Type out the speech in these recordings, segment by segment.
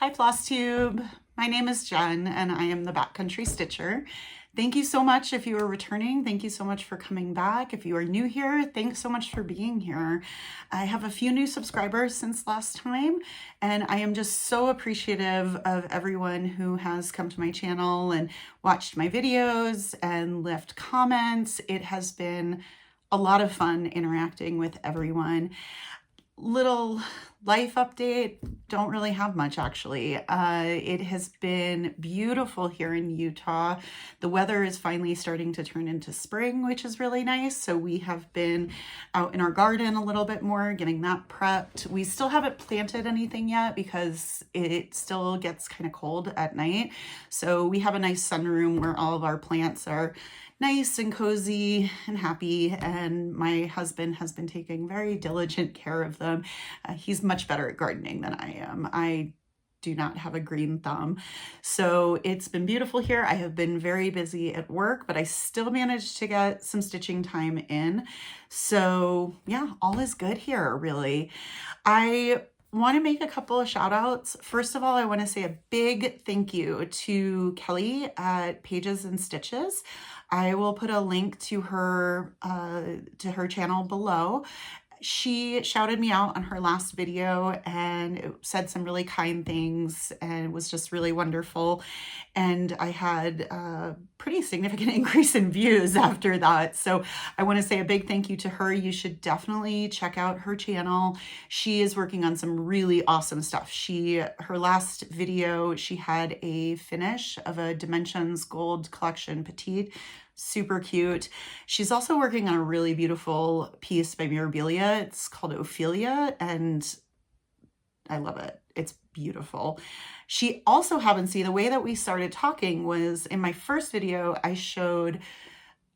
Hi Flosstube, my name is Jen and I am the Backcountry Stitcher. Thank you so much if you are returning. Thank you so much for coming back. If you are new here, thanks so much for being here. I have a few new subscribers since last time and I am just so appreciative of everyone who has come to my channel and watched my videos and left comments. It has been a lot of fun interacting with everyone. Little life update, don't really have much actually. It has been beautiful here in Utah. The weather is finally starting to turn into spring, which is really nice. So we have been out in our garden a little bit more, getting that prepped. We still haven't planted anything yet because it still gets kind of cold at night. So we have a nice sunroom where all of our plants are nice and cozy and happy, and my husband has been taking very diligent care of them. He's much better at gardening than I am. I do not have a green thumb. So it's been beautiful here. I have been very busy at work, but I still managed to get some stitching time in. So yeah, all is good here, really. I want to make a couple of shout outs. First of all, I want to say a big thank you to Kelly at Pages and Stitches. I will put a link to her channel below. She shouted me out on her last video and said some really kind things and was just really wonderful. And I had a pretty significant increase in views after that. So I want to say a big thank you to her. You should definitely check out her channel. She is working on some really awesome stuff. Her last video, she had a finish of a Dimensions Gold Collection Petite. Super cute. She's also working on a really beautiful piece by Mirabilia. It's called Ophelia, and I love it. It's beautiful. She also happens to see the way that we started talking was in my first video, I showed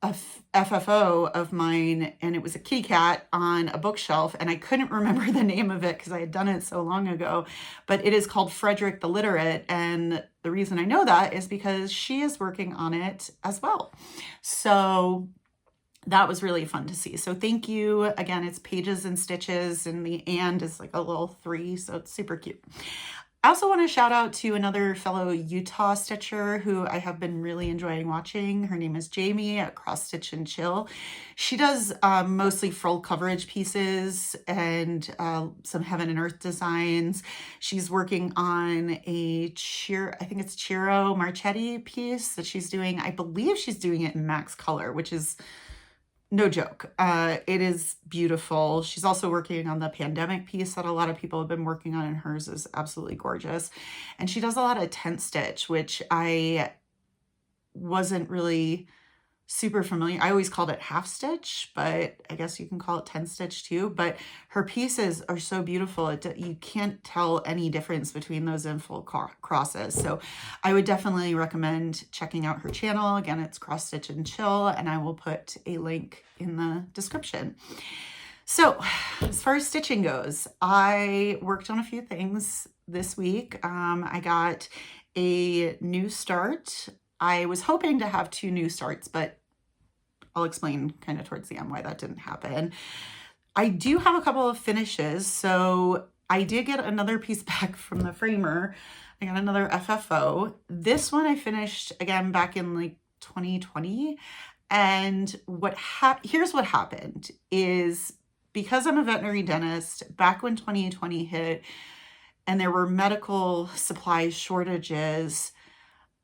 a FFO of mine, and it was a kitty cat on a bookshelf, and I couldn't remember the name of it because I had done it so long ago, but it is called Frederick the Literate, and the reason I know that is because she is working on it as well. So that was really fun to see. So thank you. Again, it's Pages and Stitches, and the and is like a little 3, so it's super cute. I also want to shout out to another fellow Utah stitcher who I have been really enjoying watching. Her name is Jamie at Cross Stitch and Chill. She does mostly full coverage pieces and some heaven and earth designs. She's working on I think it's Ciro Marchetti piece that she's doing. I believe she's doing it in max color, which is no joke. It is beautiful. She's also working on the pandemic piece that a lot of people have been working on, and hers is absolutely gorgeous. And she does a lot of tent stitch, which I wasn't really super familiar. I always called it half stitch, but I guess you can call it tent stitch too. But her pieces are so beautiful. You can't tell any difference between those and full crosses. So I would definitely recommend checking out her channel. Again, it's Cross Stitch and Chill, and I will put a link in the description. So as far as stitching goes, I worked on a few things this week. I got a new start. I was hoping to have 2 new starts, but I'll explain kind of towards the end why that didn't happen. I do have a couple of finishes. So I did get another piece back from the framer. I got another FFO. This one I finished again back in like 2020. And here's what happened is because I'm a veterinary dentist, back when 2020 hit and there were medical supply shortages,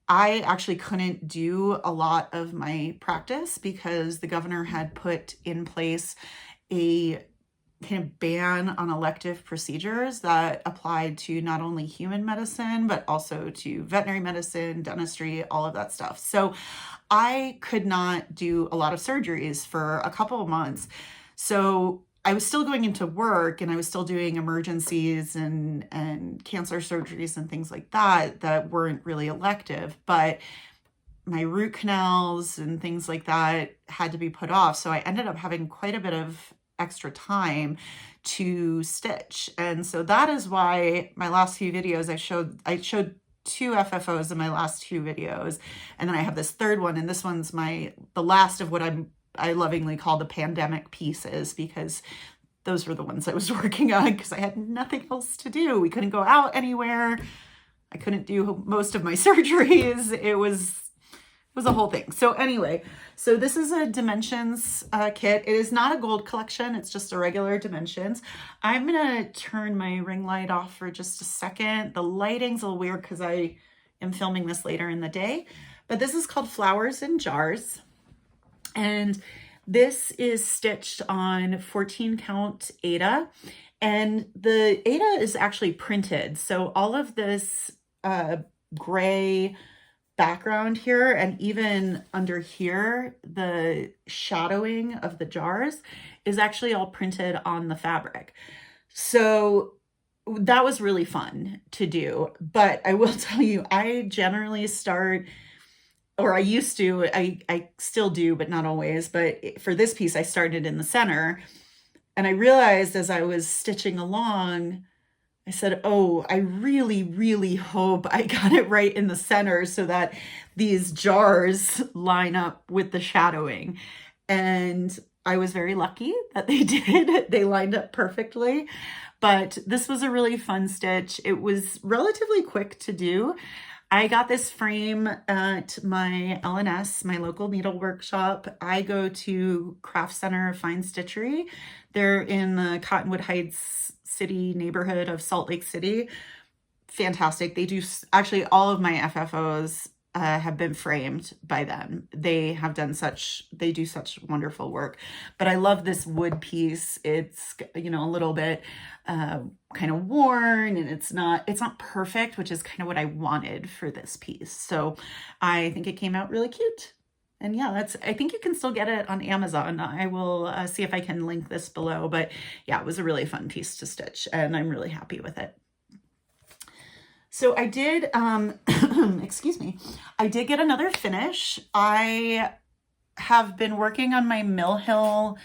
I actually couldn't do a lot of my practice because the governor had put in place a kind of ban on elective procedures that applied to not only human medicine, but also to veterinary medicine, dentistry, all of that stuff. So I could not do a lot of surgeries for a couple of months. So I was still going into work and I was still doing emergencies and cancer surgeries and things like that weren't really elective, but my root canals and things like that had to be put off. So I ended up having quite a bit of extra time to stitch. And so that is why my last few videos I showed 2 FFOs in my last 2 videos. And then I have this third one, and this one's the last of what I lovingly call the pandemic pieces, because those were the ones I was working on because I had nothing else to do. We couldn't go out anywhere. I couldn't do most of my surgeries. It was a whole thing. So anyway, so this is a Dimensions kit. It is not a gold collection. It's just a regular Dimensions. I'm going to turn my ring light off for just a second. The lighting's a little weird because I am filming this later in the day, but this is called Flowers in Jars. And this is stitched on 14 count Aida, and the Aida is actually printed. So all of this gray background here, and even under here, the shadowing of the jars is actually all printed on the fabric. So that was really fun to do. But I will tell you, I generally start, or I used to, I still do, but not always. But for this piece, I started in the center, and I realized as I was stitching along, I said, oh, I really, really hope I got it right in the center so that these jars line up with the shadowing. And I was very lucky that they did. They lined up perfectly. But this was a really fun stitch. It was relatively quick to do. I got this frame at my LNS, my local needle workshop. I go to Craft Center Fine Stitchery. They're in the Cottonwood Heights City neighborhood of Salt Lake City. Fantastic. They do, actually all of my FFOs have been framed by them. They do such wonderful work. But I love this wood piece. It's, you know, a little bit kind of worn, and it's not perfect, which is kind of what I wanted for this piece. So I think it came out really cute. And yeah, I think you can still get it on Amazon. I will see if I can link this below. But yeah, it was a really fun piece to stitch, and I'm really happy with it. So I did, excuse me, I did get another finish. I have been working on my Mill Hill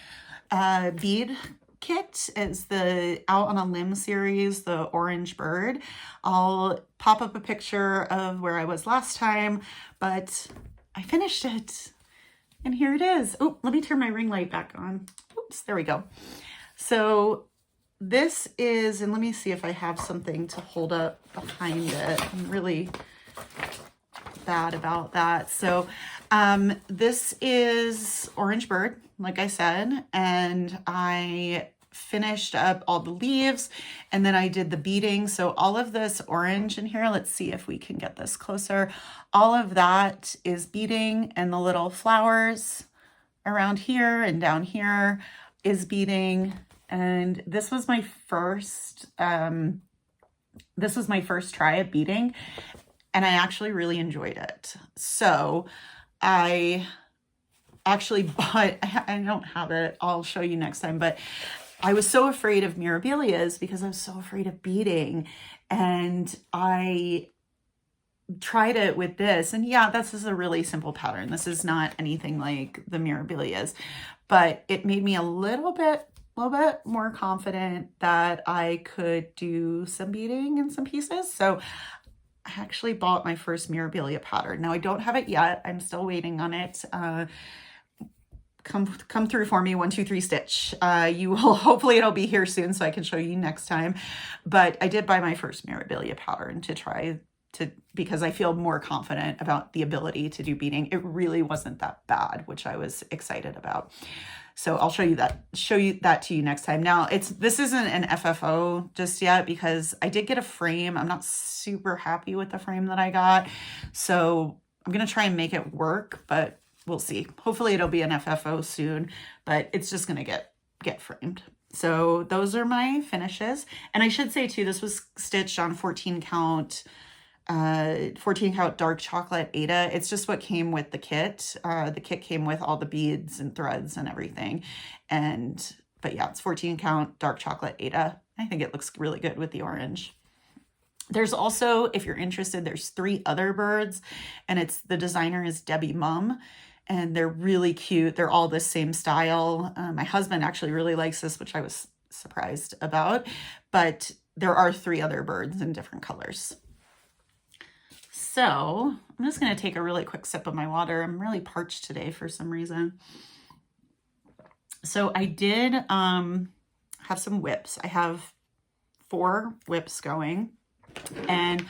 bead kit. It's the Out on a Limb series, the orange bird. I'll pop up a picture of where I was last time, but I finished it, and here it is. Oh, let me turn my ring light back on. Oops, there we go. So this is, and let me see if I have something to hold up behind it. I'm really bad about that. So this is Orange Bird, like I said, and I finished up all the leaves, and then I did the beading. So all of this orange in here, let's see if we can get this closer. All of that is beading, and the little flowers around here and down here is beading. And this was my first try at beading, and I actually really enjoyed it. So I actually bought, I don't have it, I'll show you next time, but I was so afraid of Mirabilias because I was so afraid of beading, and I tried it with this, and yeah, this is a really simple pattern. This is not anything like the Mirabilias, but it made me a little bit more confident that I could do some beading in some pieces. So I actually bought my first Mirabilia pattern. Now I don't have it yet. I'm still waiting on it. Come through for me, 1, 2, 3 stitch. You will, hopefully it'll be here soon so I can show you next time. But I did buy my first Mirabilia pattern to try because I feel more confident about the ability to do beading. It really wasn't that bad, which I was excited about. So I'll show you that to you next time. Now this isn't an FFO just yet because I did get a frame. I'm not super happy with the frame that I got. So I'm going to try and make it work, but we'll see. Hopefully it'll be an FFO soon, but it's just going to get framed. So those are my finishes. And I should say too, this was stitched on 14 count dark chocolate Aida. It's just what came with the kit. The kit came with all the beads and threads and everything. But yeah, it's 14 count dark chocolate Aida. I think it looks really good with the orange. There's also, if you're interested, there's 3 other birds, and the designer is Debbie Mum, and they're really cute. They're all the same style. My husband actually really likes this, which I was surprised about, but there are 3 other birds in different colors. So I'm just going to take a really quick sip of my water. I'm really parched today for some reason. So I did have some whips. I have 4 whips going, and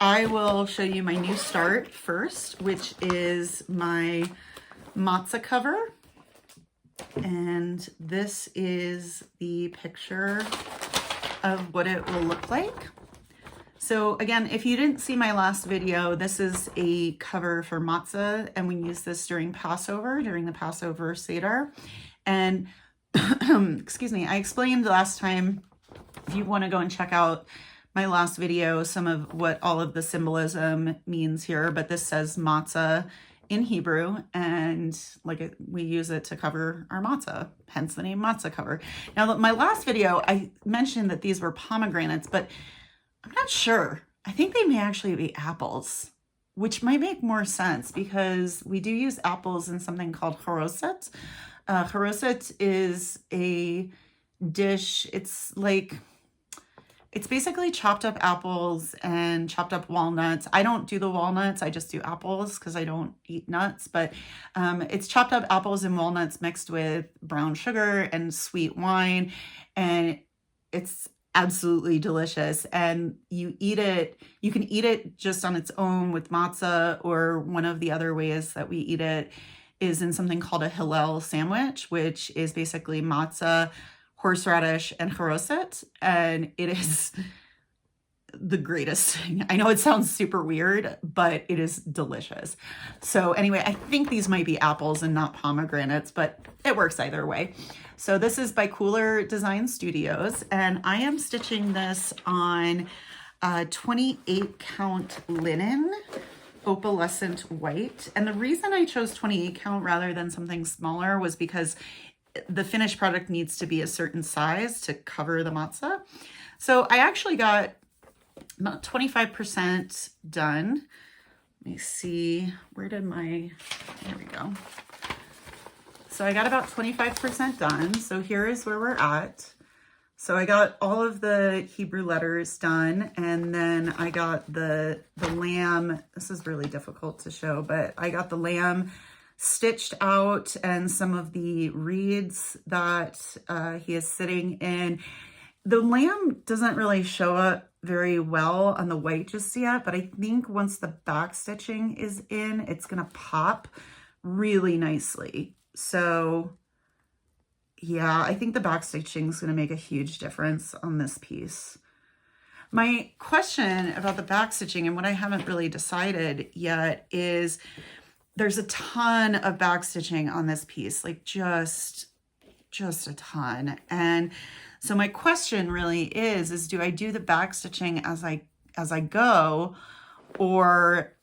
I will show you my new start first, which is my matzah cover. And this is the picture of what it will look like. So again, if you didn't see my last video, this is a cover for matzah, and we use this during Passover, during the Passover Seder. And excuse me, I explained last time, if you want to go and check out my last video, some of what all of the symbolism means here, but this says matzah in Hebrew, and like we use it to cover our matzah, hence the name matzah cover. Now, my last video, I mentioned that these were pomegranates, but I'm not sure. I think they may actually be apples, which might make more sense because we do use apples in something called charoset. Charoset is a dish. It's basically chopped up apples and chopped up walnuts. I don't do the walnuts. I just do apples because I don't eat nuts. But it's chopped up apples and walnuts mixed with brown sugar and sweet wine. And it's absolutely delicious. And you eat it, you can eat it just on its own with matzah, or one of the other ways that we eat it is in something called a Hillel sandwich, which is basically matzah, horseradish, and charoset, and it is the greatest thing. I know it sounds super weird, but it is delicious. So anyway, I think these might be apples and not pomegranates, but it works either way. So this is by Cooler Design Studios, and I am stitching this on 28 count linen opalescent white. And the reason I chose 28 count rather than something smaller was because the finished product needs to be a certain size to cover the matzah. So I actually got about 25% done. Let me see, where did my, there we go. So I got about 25% done. So here is where we're at. So I got all of the Hebrew letters done, and then I got the lamb. This is really difficult to show, but I got the lamb stitched out and some of the reeds that he is sitting in. The lamb doesn't really show up very well on the white just yet, but I think once the back stitching is in, it's gonna pop really nicely. So yeah, I think the back stitching is gonna make a huge difference on this piece. My question about the back stitching and what I haven't really decided yet is there's a ton of back stitching on this piece, like just a ton. And so my question really is do I do the back stitching as I go, or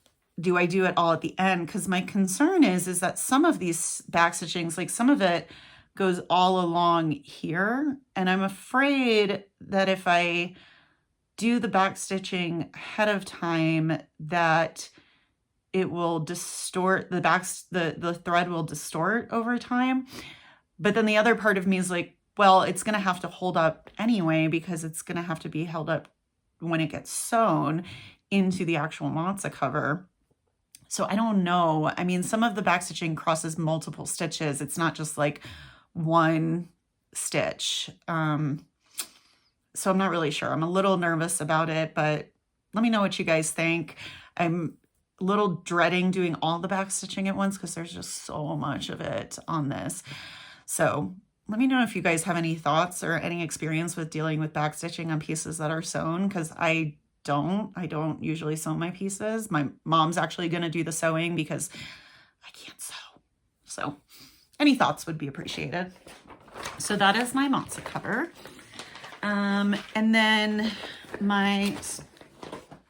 do I do it all at the end? Because my concern is that some of these back stitchings, like some of it goes all along here, and I'm afraid that if I do the back stitching ahead of time, that it will distort the thread will distort over time. But then the other part of me is like, well, it's going to have to hold up anyway, because it's going to have to be held up when it gets sewn into the actual matzah cover. So I don't know. I mean, some of the back stitching crosses multiple stitches. It's not just like one stitch. So I'm not really sure. I'm a little nervous about it, but let me know what you guys think. I'm a little dreading doing all the back stitching at once because there's just so much of it on this. So let me know if you guys have any thoughts or any experience with dealing with back stitching on pieces that are sewn, because I don't usually sew my pieces. My mom's actually going to do the sewing because I can't sew. So any thoughts would be appreciated. So that is my matzah cover. And then I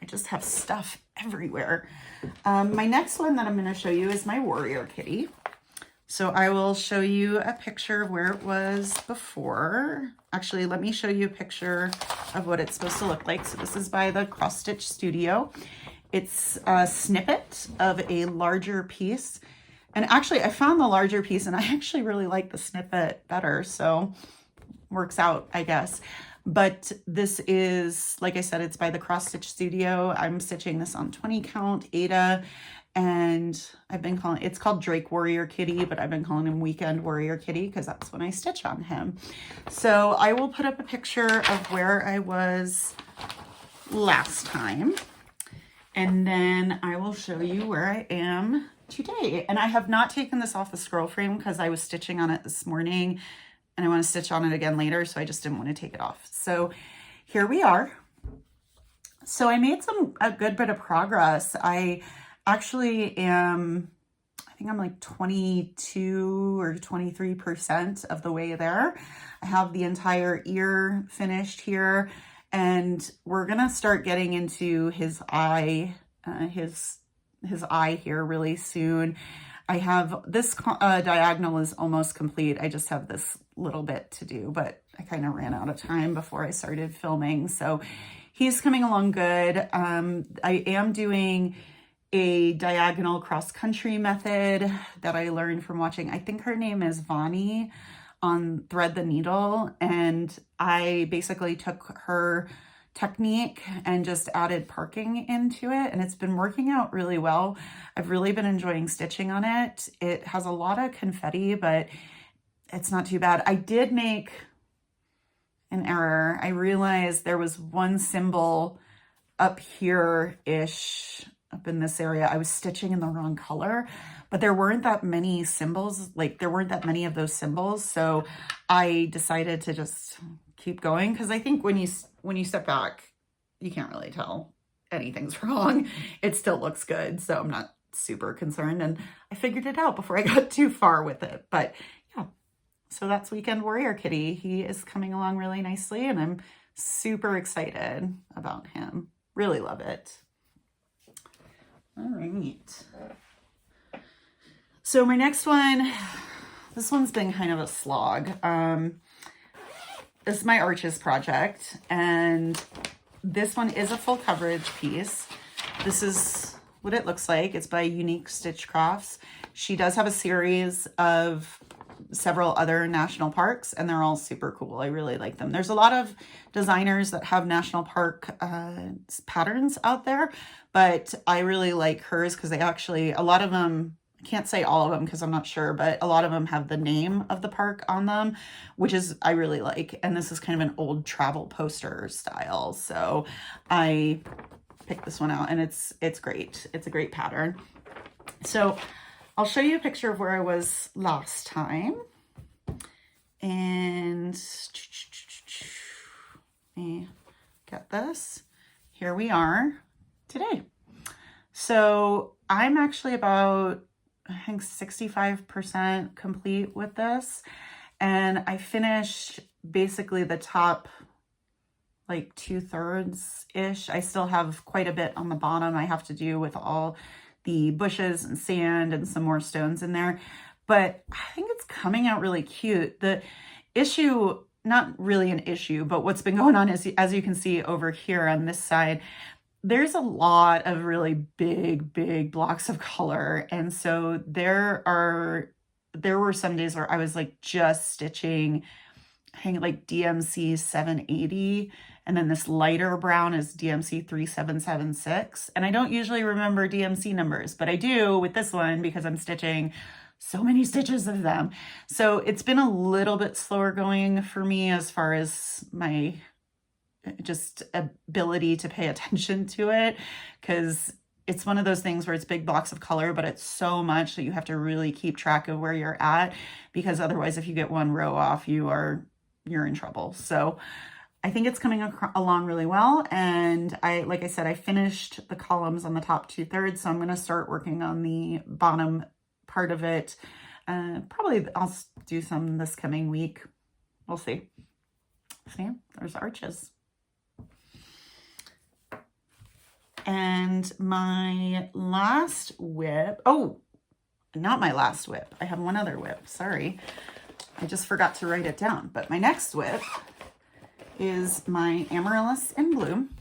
just have stuff everywhere. My next one that I'm going to show you is my warrior kitty. So I will show you a picture of where it was before. Actually, let me show you a picture of what it's supposed to look like. So this is by the Cross Stitch Studio. It's a snippet of a larger piece. And actually, I found the larger piece and I actually really like the snippet better. So works out, I guess. But this is, like I said, it's by the Cross Stitch Studio. I'm stitching this on 20 count Aida, and I've been calling it's called Drake Warrior Kitty, but I've been calling him Weekend Warrior Kitty because that's when I stitch on him. So I will put up a picture of where I was last time. And then I will show you where I am today. And I have not taken this off the scroll frame because I was stitching on it this morning and I want to stitch on it again later, so I just didn't want to take it off. So here we are. So I made a good bit of progress. I actually am, I think I'm like 22 or 23% of the way there. I have the entire ear finished here, and we're gonna start getting into his eye, his eye here really soon. I have this diagonal is almost complete. I just have this little bit to do, but I kind of ran out of time before I started filming. So he's coming along good. I am doing a diagonal cross-country method that I learned from watching, I think her name is Vani on Thread the Needle. And I basically took her technique and just added parking into it, and it's been working out really well. I've really been enjoying stitching on it. It has a lot of confetti, but it's not too bad. I did make an error. I realized there was one symbol up here-ish, up in this area. I was stitching in the wrong color, but there weren't that many symbols, like there weren't that many of those symbols. So I decided to just keep going, because I think when you step back, you can't really tell anything's wrong. It still looks good, so I'm not super concerned, and I figured it out before I got too far with it. But yeah, so that's Weekend Warrior Kitty. He is coming along really nicely, and I'm super excited about him. Really love it. All right. So my next one, this one's been kind of a slog. This is my Arches project, and this one is a full coverage piece. This is what it looks like. It's by Unique Stitch Crafts. She does have a series of several other national parks, and they're all super cool. I really like them. There's a lot of designers that have national park patterns out there, but I really like hers because they actually, a lot of them, I can't say all of them because I'm not sure, but a lot of them have the name of the park on them, which is, I really like. And this is kind of an old travel poster style. So I picked this one out, and it's great. It's a great pattern. So I'll show you a picture of where I was last time. And let me get this. Here we are today. So I'm actually about, I think, 65% complete with this. And I finished basically the top like 2/3-ish. I still have quite a bit on the bottom I have to do with all the bushes and sand and some more stones in there. But I think it's coming out really cute. The issue, not really an issue, but what's been going on is, as you can see over here on this side, there's a lot of really big blocks of color. And so there were some days where I was like just stitching, I think like DMC 780, and then this lighter brown is DMC 3776. And I don't usually remember DMC numbers, but I do with this one because I'm stitching so many stitches of them. So it's been a little bit slower going for me as far as my just ability to pay attention to it, because it's one of those things where it's big blocks of color, but it's so much that you have to really keep track of where you're at, because otherwise if you get one row off, you're in trouble. So I think it's coming along really well. And like I said, I finished the columns on the top 2/3. So I'm going to start working on the bottom part of it. Probably I'll do some this coming week. We'll see. See, there's Arches. And my last whip, oh, not my last whip. I have one other whip, sorry. I just forgot to write it down. But my next whip is my Amaryllis in Bloom.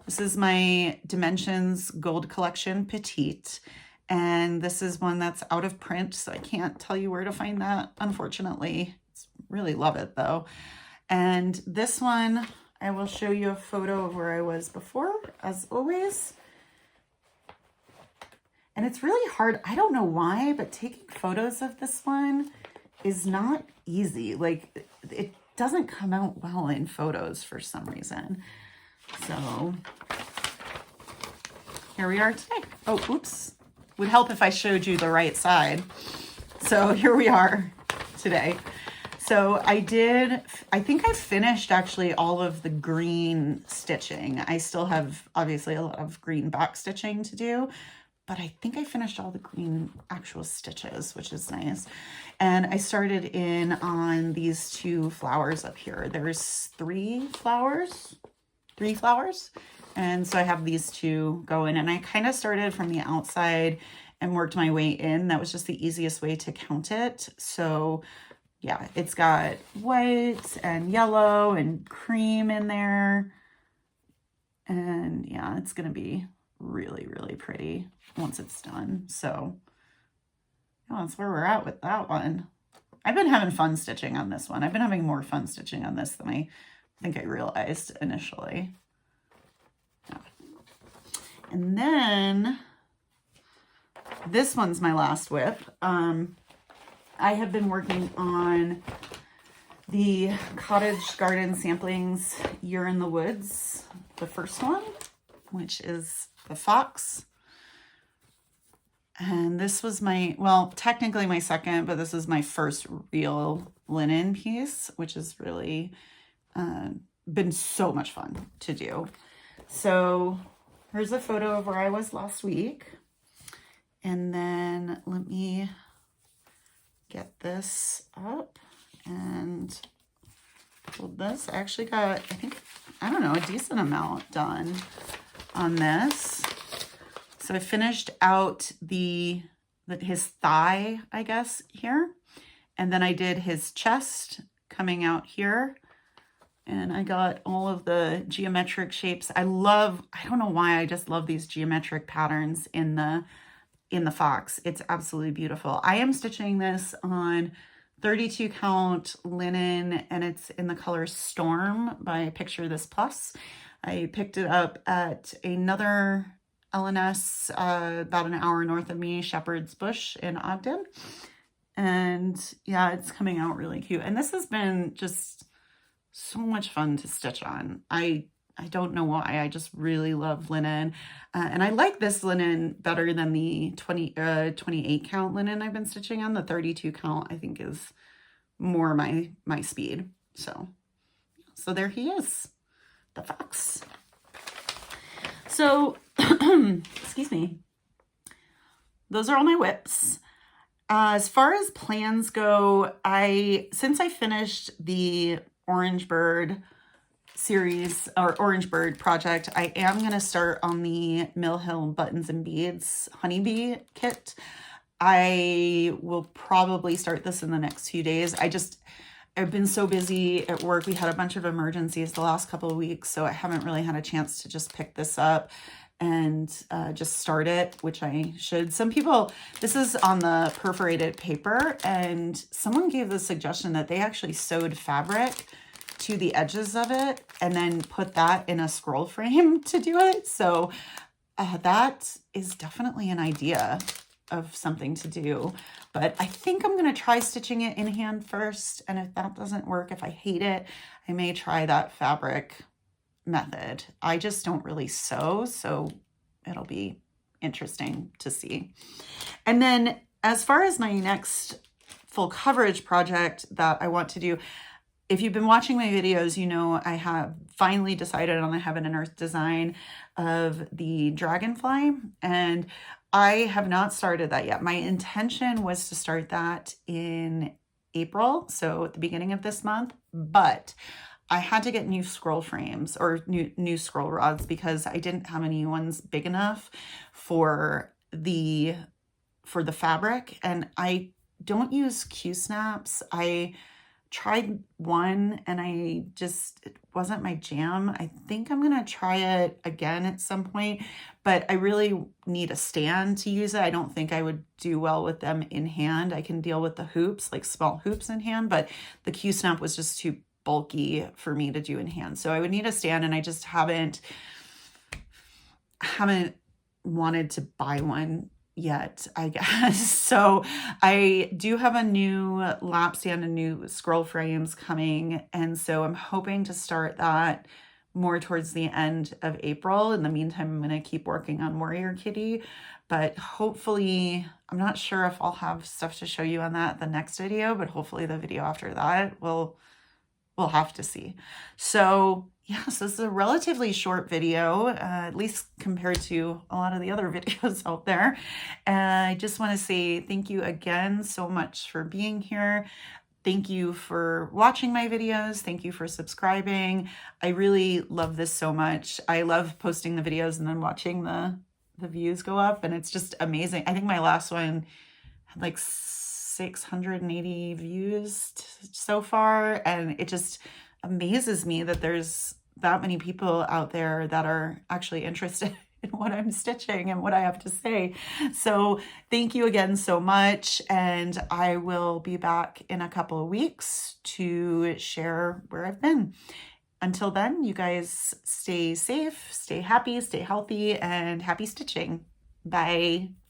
This is my Dimensions Gold Collection Petite. And this is one that's out of print, so I can't tell you where to find that, unfortunately. Really love it though. And this one, I will show you a photo of where I was before, as always. And it's really hard, I don't know why, but taking photos of this one is not easy. Like, it doesn't come out well in photos for some reason. So here we are today. Oh, oops. Would help if I showed you the right side. So here we are today. So I think I finished actually all of the green stitching. I still have obviously a lot of green back stitching to do, but I think I finished all the green actual stitches, which is nice. And I started in on these 2 flowers up here. There's 3 flowers. And so I have these 2 going, and I kind of started from the outside and worked my way in. That was just the easiest way to count it. So yeah, it's got white and yellow and cream in there. And yeah, it's going to be really, really pretty once it's done. So yeah, that's where we're at with that one. I've been having fun stitching on this one. I've been having more fun stitching on this than I think I realized initially. Yeah. And then this one's my last whip. I have been working on the Cottage Garden Samplings Year in the Woods, the first one, which is the fox. And this was well, technically my second, but this is my first real linen piece, which has really been so much fun to do. So here's a photo of where I was last week. And then let me get this up and hold this. I actually got, I don't know, a decent amount done on this. So I finished out his thigh, I guess, here. And then I did his chest coming out here. And I got all of the geometric shapes. I don't know why, I just love these geometric patterns in the fox. It's absolutely beautiful. I am stitching this on 32 count linen, and it's in the color Storm by Picture This Plus. I picked it up at another L&S about an hour north of me, Shepherd's Bush in Ogden. And yeah, it's coming out really cute. And this has been just so much fun to stitch on. I don't know why. I just really love linen. And I like this linen better than the 28 count linen I've been stitching on. The 32 count, I think, is more my speed. So there he is, the fox. So, excuse me. Those are all my whips. As far as plans go, since I finished the Orange Bird series or Orange Bird project, I am going to start on the Mill Hill Buttons and Beads Honeybee kit. I will probably start this in the next few days. I've been so busy at work. We had a bunch of emergencies the last couple of weeks, so I haven't really had a chance to just pick this up and just start it, which I should. This is on the perforated paper, and someone gave the suggestion that they actually sewed fabric to the edges of it and then put that in a scroll frame to do it. So that is definitely an idea of something to do. But I think I'm going to try stitching it in hand first. And if that doesn't work, if I hate it, I may try that fabric method. I just don't really sew, so it'll be interesting to see. And then as far as my next full coverage project that I want to do, if you've been watching my videos, you know I have finally decided on the Heaven and Earth design of the dragonfly, and I have not started that yet. My intention was to start that in April, so at the beginning of this month, but I had to get new scroll frames or new scroll rods because I didn't have any ones big enough for the fabric, and I don't use Q-snaps. I tried one and it wasn't my jam. I think I'm going to try it again at some point, but I really need a stand to use it. I don't think I would do well with them in hand. I can deal with the hoops, like small hoops in hand, but the Q-snap was just too bulky for me to do in hand. So I would need a stand, and I just haven't wanted to buy one yet, I guess. So I do have a new lap stand and new scroll frames coming, and so I'm hoping to start that more towards the end of April. In the meantime, I'm going to keep working on Warrior Kitty, but hopefully, I'm not sure if I'll have stuff to show you on that the next video, but hopefully the video after that we'll have to see. So yes, this is a relatively short video, at least compared to a lot of the other videos out there. And I just want to say thank you again so much for being here. Thank you for watching my videos. Thank you for subscribing. I really love this so much. I love posting the videos and then watching the views go up, and it's just amazing. I think my last one had like 680 views so far, and it just amazes me that there's that many people out there that are actually interested in what I'm stitching and what I have to say. So thank you again so much, and I will be back in a couple of weeks to share where I've been. Until then, you guys stay safe, stay happy, stay healthy, and happy stitching. Bye.